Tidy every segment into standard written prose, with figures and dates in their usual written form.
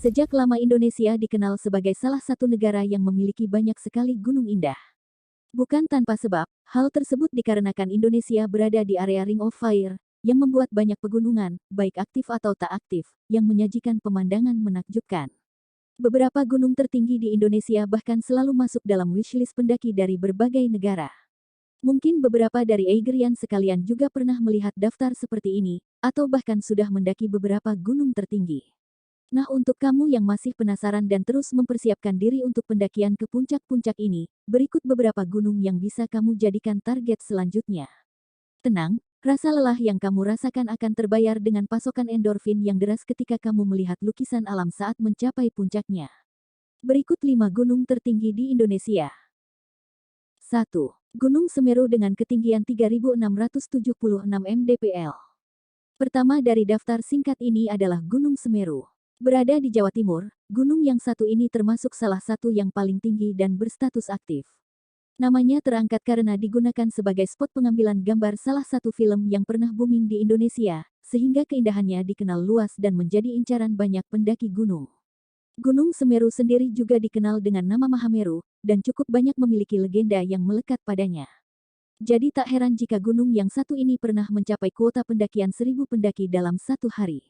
Sejak lama Indonesia dikenal sebagai salah satu negara yang memiliki banyak sekali gunung indah. Bukan tanpa sebab, hal tersebut dikarenakan Indonesia berada di area Ring of Fire, yang membuat banyak pegunungan, baik aktif atau tak aktif, yang menyajikan pemandangan menakjubkan. Beberapa gunung tertinggi di Indonesia bahkan selalu masuk dalam wishlist pendaki dari berbagai negara. Mungkin beberapa dari Aigrian sekalian juga pernah melihat daftar seperti ini, atau bahkan sudah mendaki beberapa gunung tertinggi. Nah, untuk kamu yang masih penasaran dan terus mempersiapkan diri untuk pendakian ke puncak-puncak ini, berikut beberapa gunung yang bisa kamu jadikan target selanjutnya. Tenang, rasa lelah yang kamu rasakan akan terbayar dengan pasokan endorfin yang deras ketika kamu melihat lukisan alam saat mencapai puncaknya. Berikut 5 gunung tertinggi di Indonesia. 1. Gunung Semeru dengan ketinggian 3.676 mdpl. Pertama dari daftar singkat ini adalah Gunung Semeru. Berada di Jawa Timur, gunung yang satu ini termasuk salah satu yang paling tinggi dan berstatus aktif. Namanya terangkat karena digunakan sebagai spot pengambilan gambar salah satu film yang pernah booming di Indonesia, sehingga keindahannya dikenal luas dan menjadi incaran banyak pendaki gunung. Gunung Semeru sendiri juga dikenal dengan nama Mahameru, dan cukup banyak memiliki legenda yang melekat padanya. Jadi tak heran jika gunung yang satu ini pernah mencapai kuota pendakian 1.000 pendaki dalam satu hari.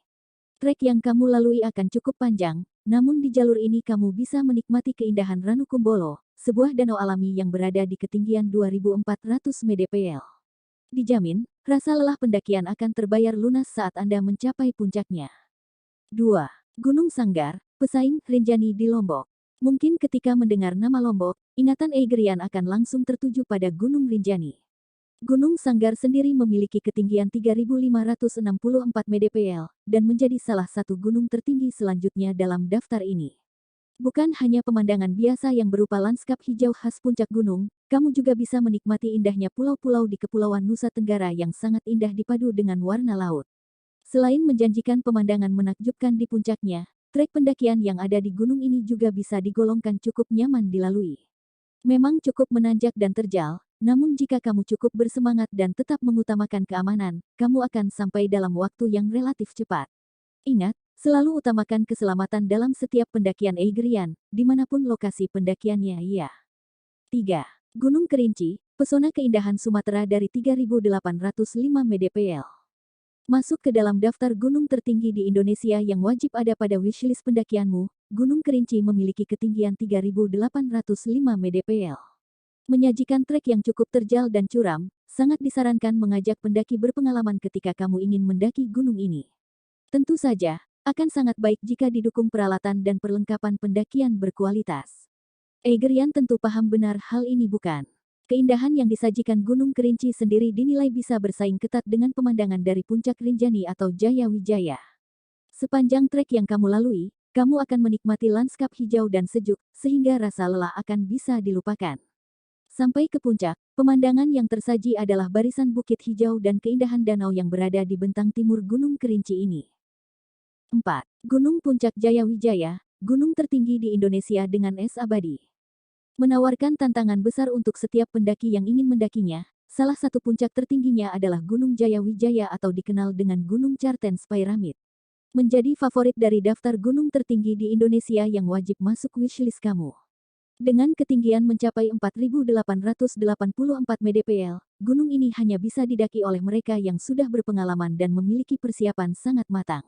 Trek yang kamu lalui akan cukup panjang, namun di jalur ini kamu bisa menikmati keindahan Ranukumbolo, sebuah danau alami yang berada di ketinggian 2.400 mdpl. Dijamin, rasa lelah pendakian akan terbayar lunas saat Anda mencapai puncaknya. 2. Gunung Sanggar, pesaing Rinjani di Lombok. Mungkin ketika mendengar nama Lombok, ingatan Aigrian akan langsung tertuju pada Gunung Rinjani. Gunung Sanggar sendiri memiliki ketinggian 3.564 mdpl, dan menjadi salah satu gunung tertinggi selanjutnya dalam daftar ini. Bukan hanya pemandangan biasa yang berupa lanskap hijau khas puncak gunung, kamu juga bisa menikmati indahnya pulau-pulau di Kepulauan Nusa Tenggara yang sangat indah dipadu dengan warna laut. Selain menjanjikan pemandangan menakjubkan di puncaknya, trek pendakian yang ada di gunung ini juga bisa digolongkan cukup nyaman dilalui. Memang cukup menanjak dan terjal, namun jika kamu cukup bersemangat dan tetap mengutamakan keamanan, kamu akan sampai dalam waktu yang relatif cepat. Ingat, selalu utamakan keselamatan dalam setiap pendakian Aigrian, dimanapun lokasi pendakiannya ya. 3. Gunung Kerinci, pesona keindahan Sumatera dari 3.805 mdpl. Masuk ke dalam daftar gunung tertinggi di Indonesia yang wajib ada pada wishlist pendakianmu, Gunung Kerinci memiliki ketinggian 3.805 mdpl. Menyajikan trek yang cukup terjal dan curam, sangat disarankan mengajak pendaki berpengalaman ketika kamu ingin mendaki gunung ini. Tentu saja, akan sangat baik jika didukung peralatan dan perlengkapan pendakian berkualitas. Aigrian tentu paham benar hal ini bukan? Keindahan yang disajikan Gunung Kerinci sendiri dinilai bisa bersaing ketat dengan pemandangan dari puncak Rinjani atau Jaya Wijaya. Sepanjang trek yang kamu lalui, kamu akan menikmati lanskap hijau dan sejuk, sehingga rasa lelah akan bisa dilupakan. Sampai ke puncak, pemandangan yang tersaji adalah barisan bukit hijau dan keindahan danau yang berada di bentang timur Gunung Kerinci ini. 4. Gunung Puncak Jaya Wijaya, gunung tertinggi di Indonesia dengan es abadi. Menawarkan tantangan besar untuk setiap pendaki yang ingin mendakinya, salah satu puncak tertingginya adalah Gunung Jaya Wijaya atau dikenal dengan Gunung Cartens Pyramid. Menjadi favorit dari daftar gunung tertinggi di Indonesia yang wajib masuk wishlist kamu. Dengan ketinggian mencapai 4.884 mdpl, gunung ini hanya bisa didaki oleh mereka yang sudah berpengalaman dan memiliki persiapan sangat matang.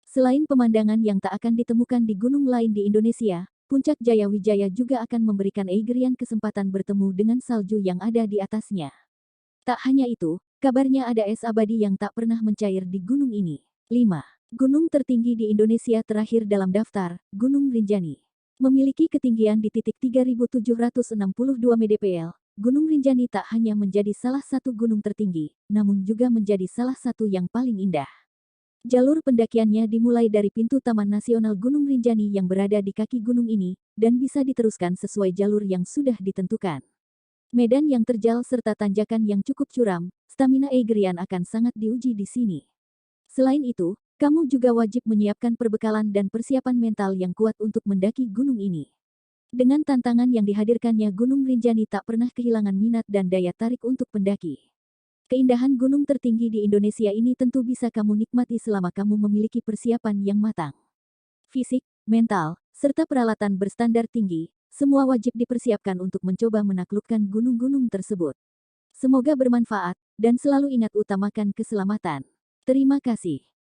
Selain pemandangan yang tak akan ditemukan di gunung lain di Indonesia, Puncak Jaya Wijaya juga akan memberikan Aigrian kesempatan bertemu dengan salju yang ada di atasnya. Tak hanya itu, kabarnya ada es abadi yang tak pernah mencair di gunung ini. 5. Gunung tertinggi di Indonesia terakhir dalam daftar, Gunung Rinjani. Memiliki ketinggian di titik 3.762 mdpl, Gunung Rinjani tak hanya menjadi salah satu gunung tertinggi, namun juga menjadi salah satu yang paling indah. Jalur pendakiannya dimulai dari pintu Taman Nasional Gunung Rinjani yang berada di kaki gunung ini, dan bisa diteruskan sesuai jalur yang sudah ditentukan. Medan yang terjal serta tanjakan yang cukup curam, stamina Aigrian akan sangat diuji di sini. Selain itu, kamu juga wajib menyiapkan perbekalan dan persiapan mental yang kuat untuk mendaki gunung ini. Dengan tantangan yang dihadirkannya Gunung Rinjani tak pernah kehilangan minat dan daya tarik untuk pendaki. Keindahan gunung tertinggi di Indonesia ini tentu bisa kamu nikmati selama kamu memiliki persiapan yang matang. Fisik, mental, serta peralatan berstandar tinggi, semua wajib dipersiapkan untuk mencoba menaklukkan gunung-gunung tersebut. Semoga bermanfaat, dan selalu ingat utamakan keselamatan. Terima kasih.